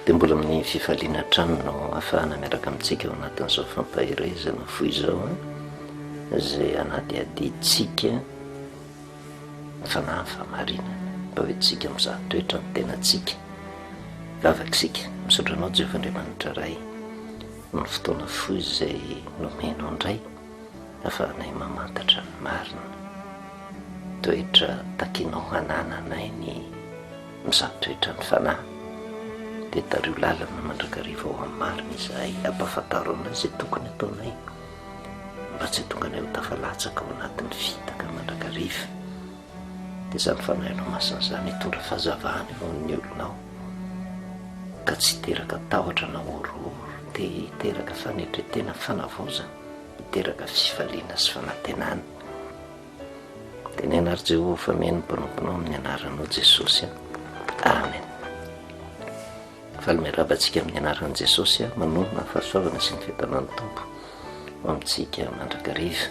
dia mbola amin'ny fifaliana trano no ahafahana miaraka amintsika ao anatin'izao fampahirezana foy izao izay anadiadintsika fanahy famarinana mba hoe tsika mizaha toetra ny tenantsika vavakisika misotranao Jehovandriamanitra ray ny fotoana foy izay nomenao indray ahafahanay mamantatra ny marina toetra takinao hanananay ny mizaha toetra ny fanahy dia tario lalana mandrakariva ao amin'ny marina izahay ampafantaro anay izay tokony ataonay mba tsy tonga anay ho tafalatsaka ao anatin'ny fitaka mandrakariva dia izany fanahinao masina izany hitondra fahazavahany eo amin'ny olonao ka tsy hiteraka tahotra na orooro dia hiteraka fanetretena fanavozana hiteraka fifaliana sy fanantenana dia ny anary Jehovah fameno mpanomponao amin'ny anaranao Jesosy amen. Faly miarabantsika amin'ny anaran'i Jesosy manonona fahasoavana sy ny fitanan'ny tompo ho amintsika mandrakariva.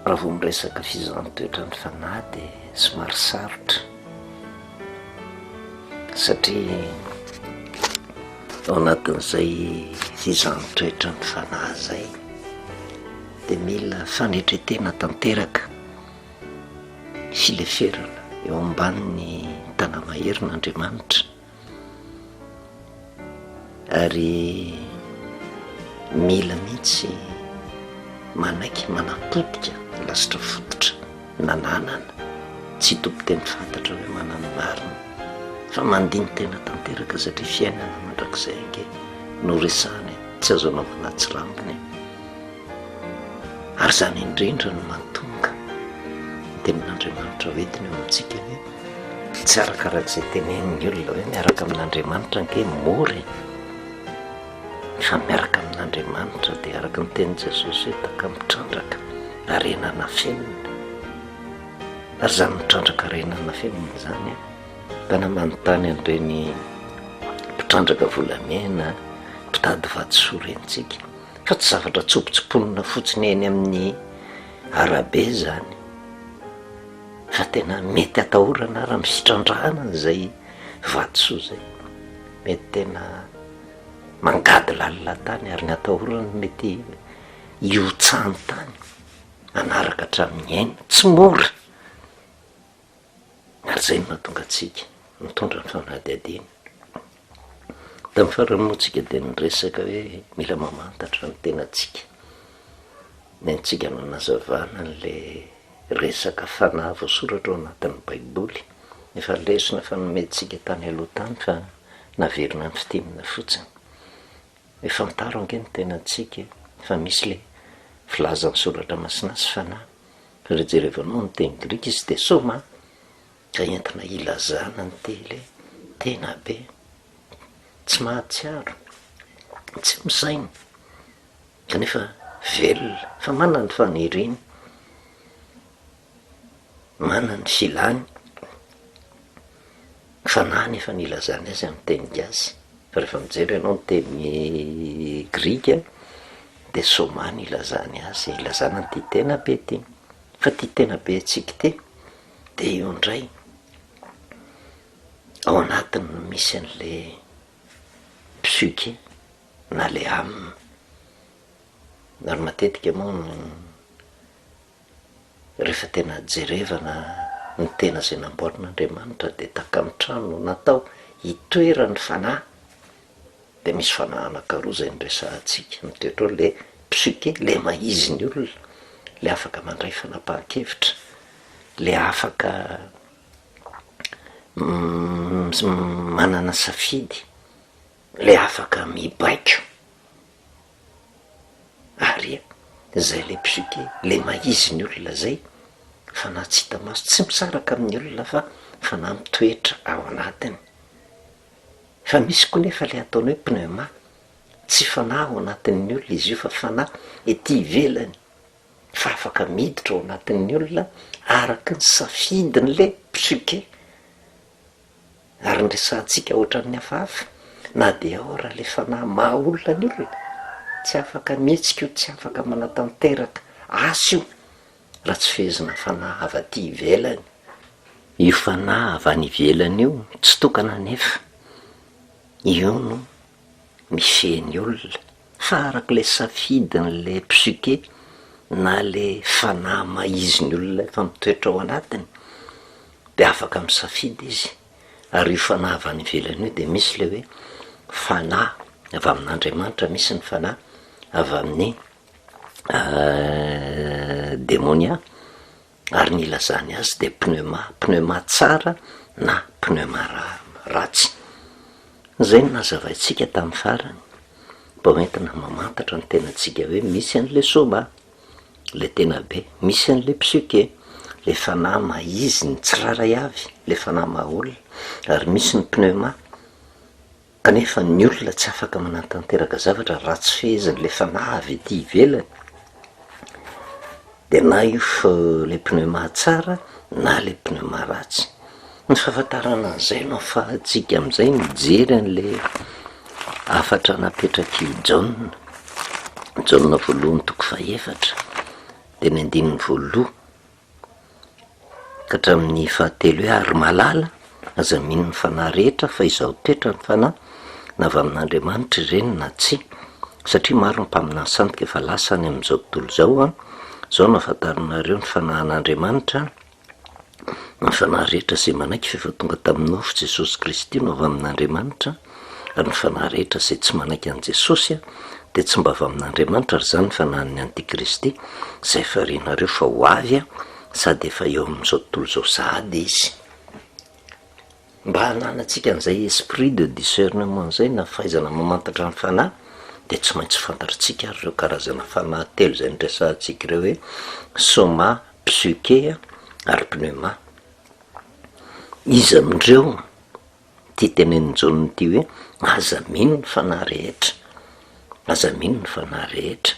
Raha vao miresaka fizahany toetra ny fanahy dia somary sarotra satria ao anatin'izay fizahany toetra ny fanahy izay dia mila fanetretena tanteraka fileferana eo ambanin'ny tanàmahirin'Andriamanitra ary mila mihitsy manaiky manapodika lasitra fototra nananana tsy tompoteny fantatra hoe manano marina fa mandiny tena tanteraka satria fiainana mandrakizay ange no resany tsy azonao manatsy rambony ary zany indrindra no mantonga tenin'Andriamanitra hoentiny eo amintsika hoe tsy arakarak'izay tenen'ny olona hoe miaraka amin'Andriamanitra ange mory fa miaraka amin'Andriamanitra dia araka ny tenin'i Jesosy hoe taka mitrandraka arenana fenina ary zany mitrandraka arenana fenina zany tana manontany an'ireny mpitrandraka volamena mpitady vatosoa rentsika fa tsy zavatra tsopotsoponina fotsiny eny amin'ny arabe zany fa tena mety atahorana raha misitrandrahana izay vatosoa zay mety tena mangady lalina tany ary ny atahorana mety iotsany tany manaraka hatramin'ny aina tsy mora ary zay no mahatonga atsika mitondra ny fanadiadiana. Tamin'ny faramoantsika dia niresaka hoe mila mamantatra ny tenantsika ny antsika no nazavana n'lay resaka fanahy voasoratra ao anatin'ny baiboly efa lesona fanomentsika tany aloha tany fa naverina ny fitimina fotsiny hoe fantaro ange ny tenantsika fa misy le filazan'ny soratra masinasy fanahy fa rejerevanao ny teny grika izy dia soma ka entina ilazana ny tele tena be tsy mahatsiaro tsy misaina kanefa velona fa manana ny faniriny manana ny filany fanahy nefa nilazana azy amin'ny teny gasy fa rehefa mijery ianao ny teny grika dia soma ny ilazany azy ilazana ny ty tena be ty fa ty tena be atsika ty dia io indray ao anatiny misy an'le psuke na le amina ary matetika moa rehefa tena jerevana ny tena izay namboarin'Andriamanitra dia taka amin'ny trano no natao hitoerany fanahy dia misy fanahy anankiroa izay niresahantsika mitoetra ao le psuke le maizy ny olona le afaka mandray fanapahan-kevitra le afaka manana safidy le afaka mibaiko ary zay le psuke le maizy ny olona zay fa na tsy hita maso tsy misaraka amin'ny olona fa na mitoetra ao anatiny fa misy koa nefa le ataony hoe pneuma tsy fanahy ao anatin'ny olona izy io fa fanahy ety ivelany fa afaka miditra ao anatin'ny olona araka ny safidiny le psuke ary nresantsika ohatran'ny hafahafa na dia ao raha le fanahy maha olona ny olona tsy afaka mihetsika io tsy afaka manatanteraka asy io raha tsy fehezina fanahy avy aty ivelany io fanahy avy any ivelany io tsy tokana nefa io no mifeny olona fa arak'ilay safidin'lay psique na le fanahy maiziny olona efa mitoetra ao anatiny de afaka misafidy izy. Ary io fanahy avy any ivelany io de misy le hoe fanahy avy amin'Andriamanitra, misy ny fanahy avy amin'ny démonia, ary ny ilazany azy de pneuma tsara na pneuma ratsy. Zay no nazavaintsika tamin'ny farany mba hoentina mamantatra ny tenantsika hoe misy an'le soma, le tena be, misy an'le psique, le fanahy maizy ny tsiraray avy, le fanahy maolona, ary misy ny pneuma kanefa ny olona tsy afaka manantanteraka zavatra raha tsy fehezan'le fanahy avy ety ivelany. De na io le pneuma tsara na le pneuma ratsy. Ny fahafantarana an'izay no ahafahantsika amin'izay mijery an'le afatra napetraky Jaona voalohany toko fahaefatra de ny 1:2 ka hatramin'ny fahatelo hoe ary malala aza mino ny fanahy rehetra fa izao toetra ny fanahy na avy amin'Andriamanitra ireny na tsy, satria maro ny mpaminansantika efa lasa any amin'izao tontolo zao zao no ahafantarinareo ny fanahin'Andriamanitra, ny fanahy rehetra izay manaiky fefa tonga tamin'ny nofo Jesosy Kristy no avy amin'Andriamanitra, ary ny fanahy rehetra izay tsy manaiky an' Jesosy de tsy mba avy amin'Andriamanitra, ary zany ny fanahin'ny Antikristy izay farinareo fa ho avy sady efa eo amin'izao tontolo zao sahady izy. Mba hananantsika an'izay esprit de discernement zay na fahaizana mamantatra ny fanahy de tsy maintsy fantatritsika ary ireo karazana fanahy telo zay niresahantsika ireo hoe soma, psique ary pneuma. Izy amindreo ty tenen'ny Jaona ty hoe aza mino ny fanahy rehetra, aza mino ny fanahy rehetra.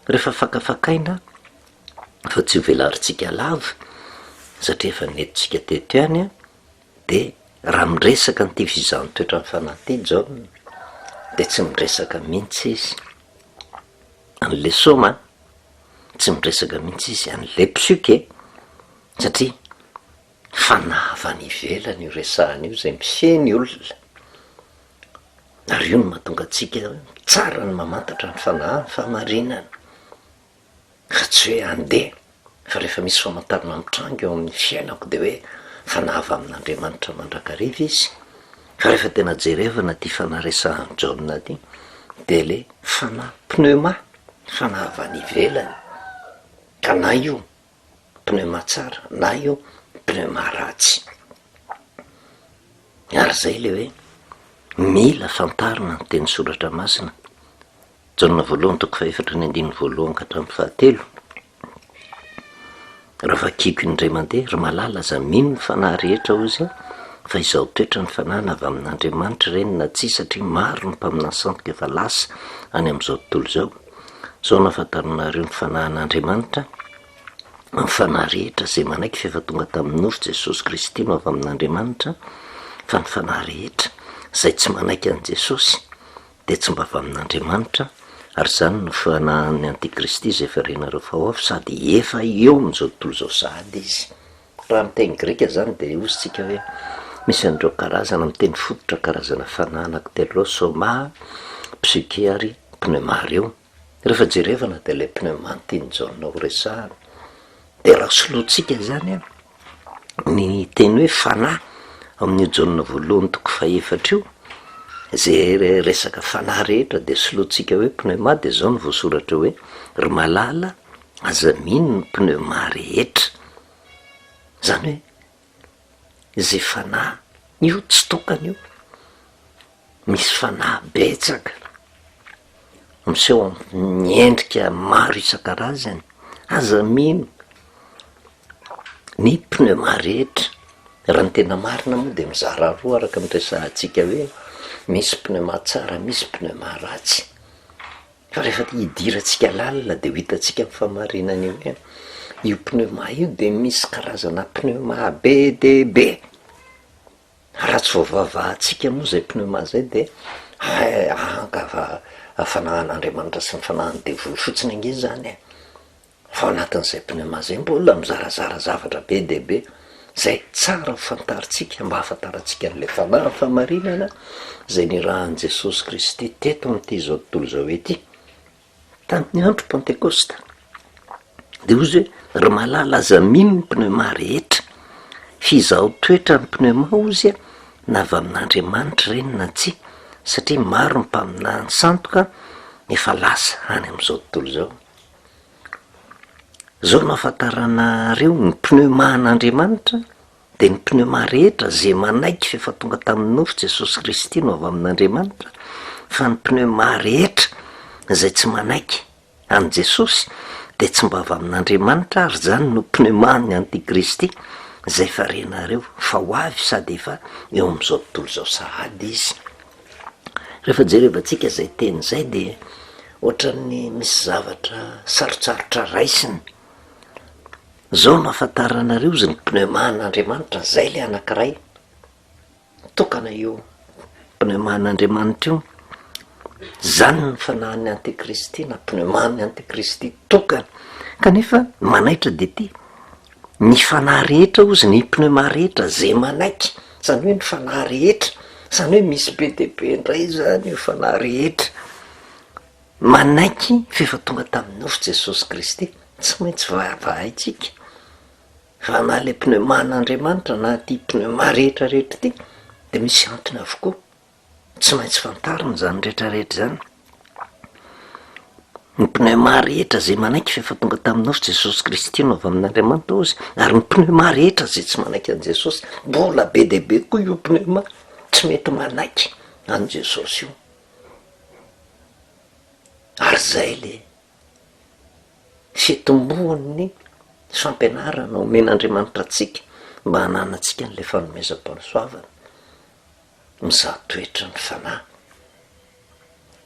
Rehefa fakafakaina fa tsy ho velarintsika lava satria efa nentintsika teto ihany de raha miresaka n'ity vizahny toetra ny fanahy ty Jaona de tsy miresaka mihitsy izy an'le soma, tsy miresaka mihitsy izy an'le psique, satria fanahy avy any ivelany io resahany io zay mifeny olona. Ary io no mahatonga antsika tsara ny mamantatra ny fanahy ny fahamarinana, fa tsy hoe andeha fa rehefa misy famantarana mitrango eo amin'ny fiainako de hoe fanahy avy amin'Andriamanitra mandrakariva izy. Fa rehefa tena jerevana ty fanahy resahan'ny Jaona ty de le fanahy pneuma, fanahy avy any ivelany, ka na io pneuma tsara na io pneuma ratsy. Ary zay le hoe mila fantarina ny teny soratra masina Jaona voalohany toko fahaefatra ny 1:2 ka hatramin'ny fahatelo. Raha vakiko indray mandeha ry malala aza mino ny fanahy rehetra ozy fa izao toetra ny fanahy na avy amin'Andriamanitra ireny na tsy, satria maro ny mpaminansantika efa lasa any amin'izao tontolo zao. Zao no ahafantarinareo ny fanahin'Andriamanitra, ny fanahy rehetra izay manaiky fefa tonga tamin'ny nofo Jesosy Kristy no avy amin'Andriamanitra, fa ny fanahy rehetra izay tsy manaiky an' Jesosy de tsy mba avy amin'Andriamanitra, ary zany no fanahin'ny Antikristy izay farenareo fa ho avy sady efa eo amin'izao tontolo zao sahady izy. Raha miteny greka zany de ozytsika hoe misy an'ireo karazana miteny fototra karazana fanahy anankitelo soma, psique ary pneuma reo. Rehefa jerevana de le pneuma tiany Jaona ho resahana. De raha solotsika zany ny teny hoe fanahy amin'ny Jaona voalohany toko fahaefatra io, zay resaka fanahy rehetra de solotsika hoe pneuma de zao no voasoratra hoe ry malala aza mino ny pneuma rehetra. Zany hoe zay fanahy io tsy tokana io, misy fanahy betsaka miseho miendrika maro isan-karazany, aza mino ny pneuma rehetra. Raha ny tena marina moa de mizara roa araka miresahantsika hoe misy pneuma tsara, misy pneuma ratsy. Fa rehefa hidirantsika lalina de ho hitantsika amin'ny fahamarinana io hoe io pneuma io de misy karazana pneuma be de be. Raha tsy voavavahantsika moa zay pneuma zay de ankava fanahin'Andriamanitra sy ny fanahin'ny devoly fotsiny ange zany fa anatin'izay pneuma zay mbola mizarazara zavatra be de be zay tsara fantaritsika mba hafantarantsika n'la fanahy famarinana zay ny rahan' jesosy kristy teto am'ity zao tontolo zao ety tamin'ny andro pentekosta de ozy hoe ry malala aza mino ny pneuma rehetra fizao toetra ny pneuma ozy a na avy amin'andriamanitra reny na tsy satria maro ny mpaminany santoka efa lasa any am'izao tontolo zao zao no afantaranareo ny pneuma an'andriamanitra de ny pneuma rehetra zay manaiky fefa tonga tamin'ny nofo jesosy kristy no avy amin'andriamanitra fa ny pneuma rehetra zay tsy manaiky an' jesosy de tsy mba avy amin'andriamanitra ary zany no pneuma ny antikristy zay farenareo fa ho avy sady efa eo am'izao tontolo zao sahady izy rehefa jerevantsika zay teny zay de ohatran'ny misy zavatra sarotsarotra raisiny zao no afantaranareo zy ny pneuma an'andriamanitra zay le anankiray tokana io pneuma an'andriamanitra io zany ny fanahany antikristy na pneuma ny antikristy tokana kanefa manaitra de ty ny fanahy rehetra ozy ny pneuma rehetra zay manaiky zany hoe ny fanahy rehetra zany hoe misy be de be indray zany io fanahy rehetra manaiky fefa tonga tamin'ny nofo jesosy kristy tsy maintsy vavahaitsika fa na le pneuma an'andriamanitra na ty pneuma rehetrarehetra ty de misy antony avokoa tsy maintsy fantariny zany rehetrarehetra zany ny pneuma rehetra zay manaiky fefa tonga tamin'ny nofo jesosy kristy no avy amin'andriamanitra ozy ary ny pneuma rehetra zay tsy manaiky an' jesosy mbola be de be koa io pneuma tsy mety manaiky an' jesosy io ary zay le fitombohan'ny fampianarana omen'andriamanitra atsika mba hananatsika n'le fanomezam-panosoavana mizaha toetra ny fanahy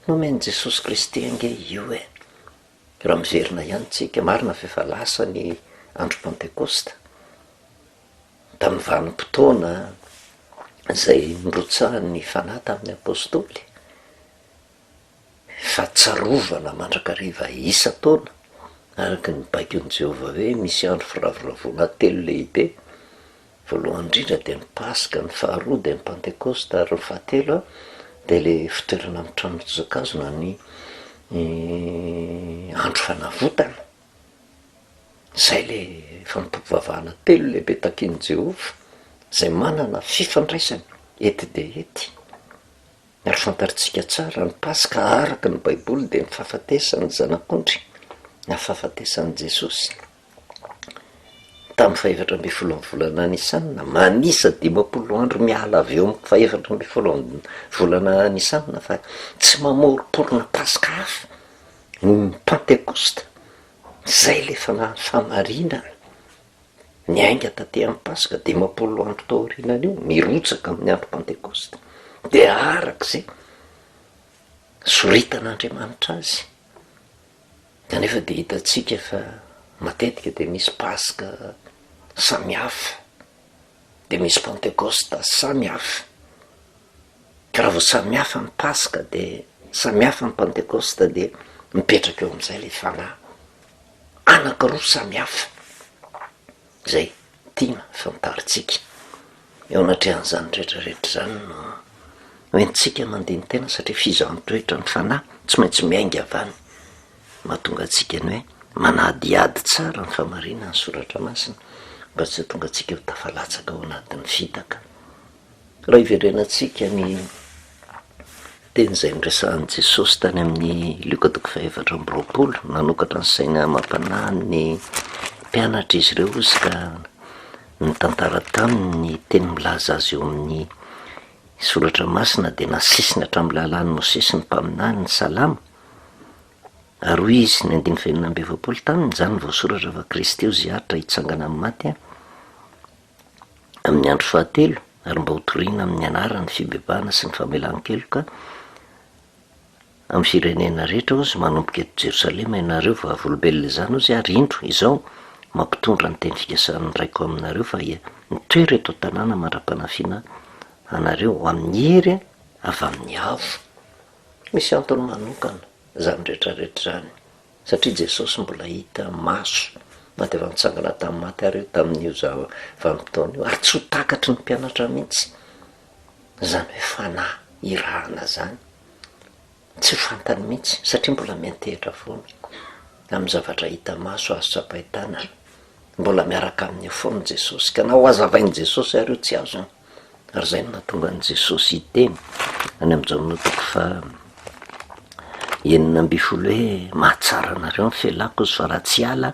nomeny jesosy kristy ange io e raha miverina ihany tsika marina fefa lasa ny andro pentekosta tamin'ny vanim-potoana zay nirotsahan'ny fanahy tamin'ny apôstôly fa tsarovana mandrakariva isa taona araky ny baikon'i Jehovah hoe misy andro firavoravona telo lehibe voalohany indrindra de ny paska ny faharoa de ny pentekosta ary ny fahatelo de le fitoerana amin'ny trano fizakazona ny andro fanavotana zay le fampitovavahana telo lehibe takin'i Jehovah zay manana fifandraisany ety de ety ary fantaritsika tsara ny paska araky ny baiboly de ny fahafatesan'ny zanak'ondry na fahafatesan'i Jesosy tamin'ny fahaefatra amby folo amin'ny volana nisanina manisa 10 andro miala avy eo amin'ny fahaefatra amby folo amin'ny volana nisanina fa tsy mamoriporona paska hafa ny pentekosta zay le famarinana ny ainga taty amin'ny paska 10 andro taorianana io mirotsaka amin'ny andro pentekosta de arak'izay soritan'andriamanitra azy kanefa de hitatsika fa matetika de misy paska samihafa de misy pentekosta samihafa ka raha vo samihafa ny paska de samihafa ny pentekosta de mipetraka eo am'izay le fanahy anankiroa samihafa zay tiana fantaritsika eo anatrehan'izany rehetrarehetra zany no hoentsika mandiny tena satria fizahany toetra ny fanahy tsy maintsy miainga avany mahatonga atsika ny hoe manadiady tsara ny famarina ny soratra masina mba tsy tonga atsika ho tafalatsaka ao anatin'ny fitaka raha iverenatsika ny teny zay niresahan' Jesosy tany amin'ny Luka 4:20 nanokatra ny saina mampanahy ny mpianatra izy ireo izy ka ny tantara taminy teny milaza azy eo amin'ny soratra masina de nasisiny hatramin'ny lalan'ny Mosesy ny mpaminany ny salama ary izy ny 5:20 taminy zany voasoratra fa Kristy io zay atra hitsangana amin'ny maty amin'ny andro fahatelo ary mba hotoriana amin'ny anarany fibebahana sy ny famelan-keloka amin'ny firenena rehetra ozy manomboka eto Jerosalema ianareo vahavolombelona izany ozy ary indro izao mampitondra ny teny fikasan'ny raiko aminareo fa nitoery eto tanàna mandra-panafiana anareo amin'ny hery avy amin'ny avo misy antony manokana zany rehetrarehetra zany satria Jesosy mbola hita maso na de efa nitsangana tamin'ny maty areo tamin'io zao vanim-potoana io ary tsy ho takatry ny mpianatra mihitsy zany hoe fanahy irahana zany tsy ho fantany mihitsy satria mbola miantehitra foana amin'ny zavatra hita maso azo tsapahitana mbola miaraka amin'ny foana Jesosy ka na ho azavain'i Jesosy areo tsy azony ary zay no natonga an' Jesosy hiteny any amin'izao notoko fa enina amby folo hoe mahatsara anareo ny fialako izy fa raha tsy ala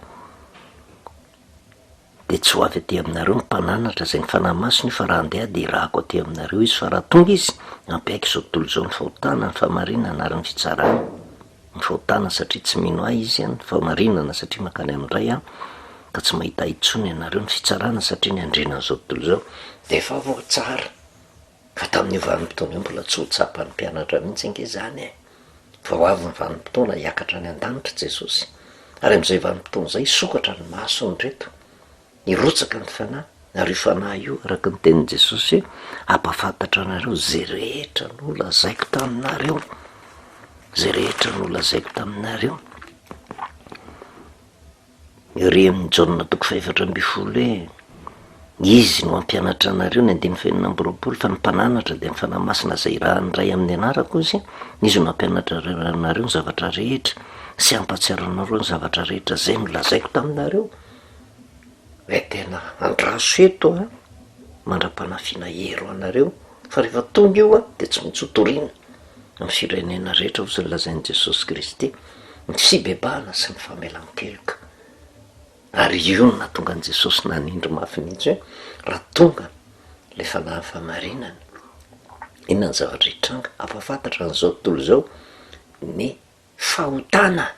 de tsy ho avy aty aminareo ny mpananatra zay ny fanahy masony fa raha andeha de irahako aty aminareo izy fa raha tonga izy ampiaiky izao tontolo izao ny fahotana ny fahamarinana ary ny fitsarana ny fahotana satria tsy mino ahy izy any ny fahamarinana satria makany amin'ndray a ka tsy mahita itsony ianareo ny fitsarana satria ny andrena an'izao tontolo izao de efa voatsara fa tamin'io vanim-potoana io mbola tsy ho tsapan'ny mpianatra mihitsy ange zany e fa ho avy ny vanim-potoana hiakatra any an-danitra Jesosy ary amin'izay vanim-potoana zay sokatra ny maso ny reto irotsaka ny fanahy ary io fanahy io araka ny tenin'i Jesosy hoe ampafantatra anareo zay rehetra no lazaiko taminareo zay rehetra no lazaiko taminareo ire amin'ny Jaona toko faefatra amby folo hoe izy no ampianatra anareo ny andiny fahenina amby roapolo fa ny mpananatra de ny fanahy masina zay irahany ray amin'ny anarako izy no ampianatra anareo ny zavatra rehetra sy ampatsiaro anareo ny zavatra rehetra zay no lazaiko taminareo hoe tena andraso eto a mandra-panafiana hero anareo fa rehefa tonga io a de tsy maintsy hotoriana amin'ny firenena rehetra ho zay lazain'i Jesosy Kristy ny fibebahana sy ny famelan-keloka ary io no natonga an' Jesosy nanindry mafy mihitsy hoe raha tonga le fanahy famarinana inona ny zavatra hitranga ampafantatra an'izao tontolo izao ny fahotana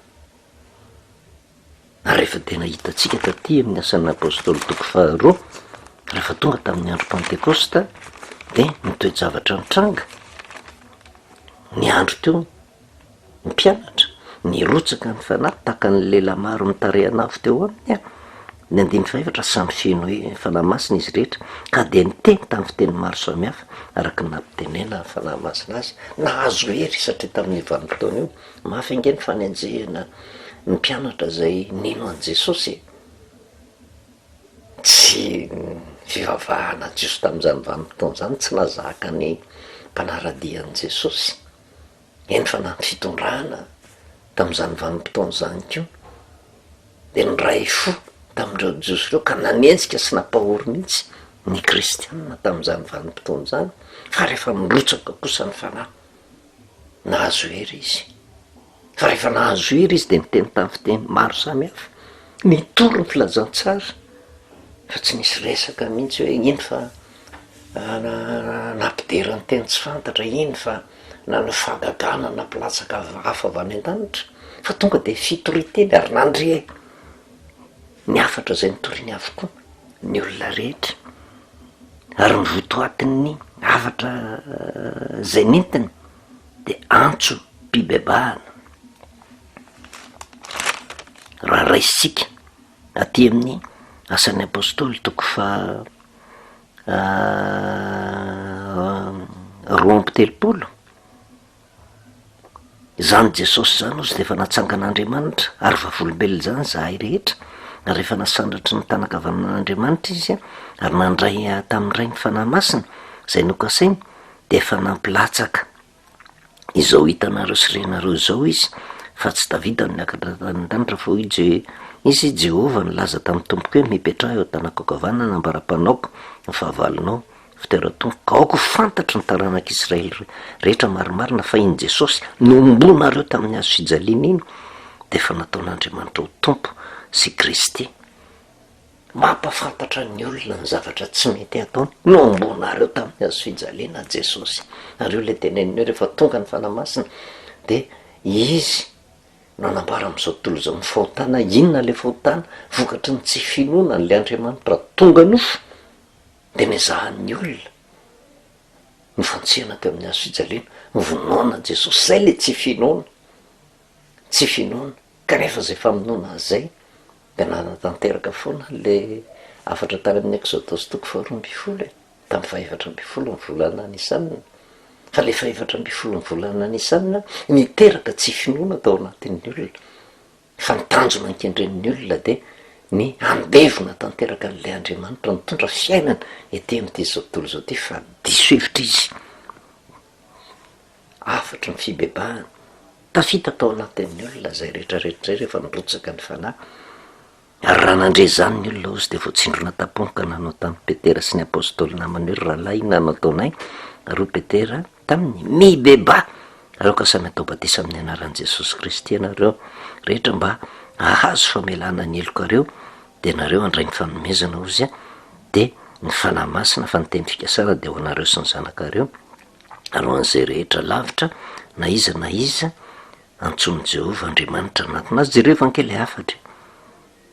ary rehefa tena hitatsika taty amin'ny asan'ny apôstôly toko faharoa rehefa tonga tamin'ny andro pentekosta de nitoejavatra nitranga ny andro teo ny mpianatra nirotsaka ny fanahy taka ny lehilahy maro mitarehanafo teo aminy a ny andiny faefatra samy feno hoe fanahy masina izy rehetra ka de niteny tamin'ny fiteny maro samihafa araka ny nampitenena ny fanahy masina azy nahazo hery satria tamin'ny vanim-potoana io mafy ange ny fanenjehana ny mpianatra zay nino an' Jesosy tsy fivavahana jiosy tamin'izany vanim-potoana zany tsy nazaka ny mpanaradian' Jesosy eny fa na ny fitondrana tamin'izany vanim-potoana zany keo de ny ray fo tamin'ireo jiosy ireo ka nanenjika sy nampahory mihitsy ny kristianina tamin'izany vanim-potoana zany fa rehefa mirotsaka kosa ny fanahy nahazo hery izy fa rehefa nahazo hery izy de niteny tamin'ny fiteny maro samihafa nitoro ny filazantsara fa tsy nisy resaka mihitsy hoe iny fa nampidera ny teny tsy fantatra iny fa na ny fahagagana nampilatsaka hafa avy any an-danitra fa tonga de fitoriteny ary nandre ny afatra zay nitoriany avokoa ny olona rehetra ary ny votoatin'ny afatra zay nentiny de antso mpibebahana raha raisitsika aty amin'ny asan'ny apôstôly toko fa roa amby telopolo zany Jesosy zany ozy de efa natsangan'Andriamanitra ary vavolombelona zany zahay rehetra ary efa nasandratry ny tanakavanan'Andriamanitra izy a ary nandray tamin'n'iray ny fanahy masina zay nokasainy de efa nampilatsaka izao hitanareo sy renareo izao izy fa tsy Davida no niakatra tany-danitra fa izy Jehova nilaza tamin'ny tompoko hoe mipetraha eo an-tanàko nambara-panaoko ny fahavalonao fitoeran-tompo aoko fantatry ny taranak'Israely rehetra marimarina fa iny Jesosy nombonareo tamin'ny hazo fijaliana iny de efa nataon'Andriamanitra ho tompo sy Kristy mampafantatra ny olona ny zavatra tsy mety ataony nombonareo tamin'ny hazo fijaliana Jesosy ary io le teneniny hoe rehefa tonga ny fanahy masina de izy no anambara amin'izao tontolo izao ny fahotana inona le fahotana vokatry ny tsy finoana n'le Andriamanitra tonga nofo de mizahan'ny olona ny fantsihana teo amin'ny hazo fijaliana vonoana Jesosy zay le tsy finoana kanefa zay famonoana azy zay de nanatanteraka foana le afatra tany amin'ny Exodosy toko faharoa amby folo tamin'ny fahaefatra amby folo ny volana Nisanina fa le fahaefatra amby folo ny volana Nisanina niteraka tsy finoana tao anatin'ny olona fa nitanjona ankendren'ny olona de ny ambevona tanteraka n'lay andriamanitra nitondra fiainana ety am'ty zao tontolo zao ty fa diso hevitra izy afatra ny fibebahana tafita tao anatin'ny olona zay rehetrarehetra zay rehefa nirotsaka ny fanahy ary raha nandre zany ny olona ozy de voatsindrona taponka nanao tamin'ny petera sy ny apôstôly namany hoe rahalahy nanao taonay ro petera tamin'ny mibeba aloka samy atao batisa amin'ny anaran'i Jesosy Kristy ianareo rehetra mba ahazo famelana ny elokareo de nareo andray ny fanomezana ozy a de ny fanahy masina fa ny teny fikasana de ho anareo sy ny zanakareo alohan'izay rehetra lavitra na iza antsony Jehova Andriamanitra anatinazy jereo evankely afatra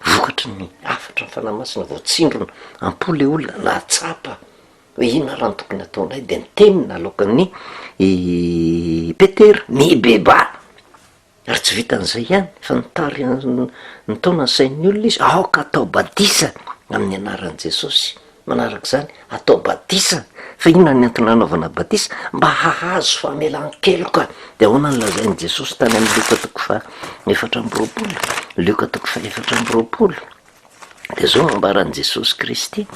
vokatry ny afatra ny fanahy masina voatsindrona ampoly olona na atsapa hoe inona raha ny tokony ataonay de ny tenina alokan'ny petera mibeba ary tsy vitan'izay ihany fa nitary ny taona ny sain'ny olona izy aoka atao batisa amin'ny anaran'i Jesosy manarak'izany atao batisa fa inona ny antony anaovana batisa mba hahazo famelan-keloka de ahoana ny lazain'i Jesosy tany amin'ny Luka toko fa 4:20 Luka toko fa 4:20 de zao mambaran'i Jesosy Kristy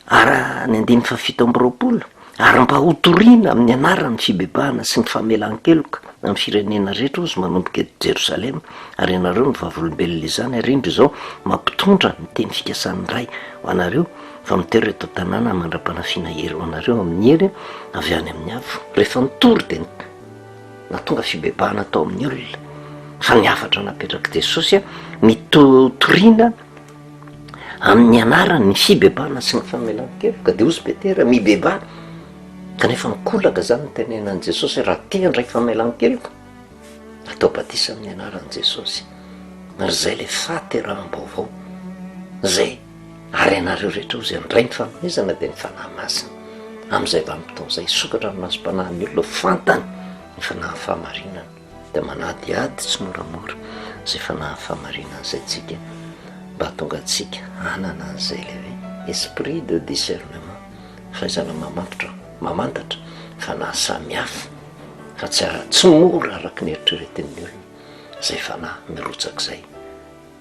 ara ny 5:20 ary mba hotoriana amin'ny anarany fibebahana sy ny famelan-keloka amin'ny firenena rehetra ozy manomboka eto Jerosalema ary ianareo ny vavolombelona izany ary indro zao mampitondra ny teny fikasan'ny ray ho anareo fa mitery reto tanàna mandra-panafiana hery ho anareo amin'ny hery avy any amin'ny avo rehefa nitory de natonga fibebahana atao amin'ny olona fa ny afatra napetraky Jesosy a mitotoriana amin'ny anarany ny fibebahana sy ny famelan-keloka de ozy petera mibeba kanefa mikolaka zany ny tenenan'i Jesosy raha tia ndray famelan-keloka atao batisa amin'ny anaran'i Jesosy ary zay le fahateraham-baovao zay ary anareo rehetra ozy andray ny fanomezana de ny fanahy masina am'izay vanim-potoan'izay sokatra ny masom-panahin'ny olona fantany ny fanahy fahamarinana de manadiady tsy moramora zay fanahy fahamarinana zay tsika mba tonga atsika anana an'izay le hoe esprit de discernement fahaizana mamantatra fanahy samihafa fa tsy mora araky ny eritreretin'ny olona zay fanahy mirotsaka zay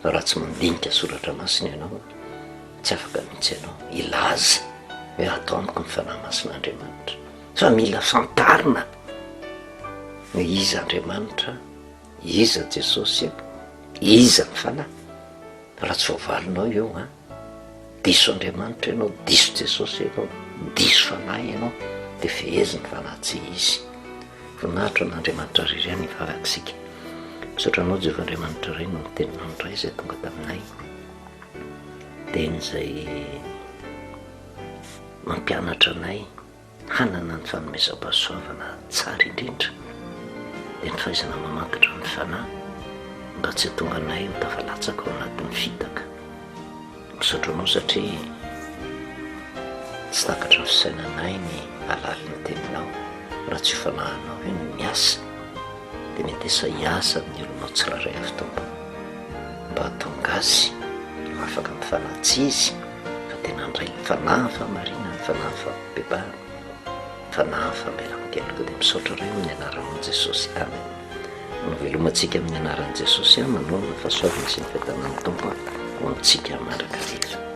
fa raha tsy mandinika soratra masina ianao tsy afaka mihitsy ianao ilaza hoe atao amiko ny fanahy masin'Andriamanitra fa mila fantarina hoe iza Andriamanitra iza Jesosy iza ny fanahy raha tsy voavalinao eo diso Andriamanitra ianao diso Jesosy ianao diso fanahy ianao de feheziny fanahy tsy izy voninahitra n'Andriamanitra rirany vavakisika misaotranao Jehova Andriamanitra ray no miteninao ndray zay tonga taminay teny zay mampianatra anay hanana ny fanomezam-pahasoavana tsara indrindra de ny fahaizana mamantatra ny fanahy mba tsy tonga anay ho tafalatsaka ao anatin'ny fitaka misaotranao satria tsy takatra ny fisainanay ny alali ny teninao raha tsy fanahinao hoe ny miasa de mety esa hiasa ny olonao tsiraray avy tompo mba hatonga azy afaka ny fanahy tsy izy fa tena andray ny fanahy fahamarinana ny fanahy fahambebahana fanahy famelan-keloka de misaotra reo amin'ny anaran'i Jesosy amen novelomantsika amin'ny anaran'i Jesosy manoana fahasoavana sy ny fitanan'ny tompo ho amintsika mandraka rehetra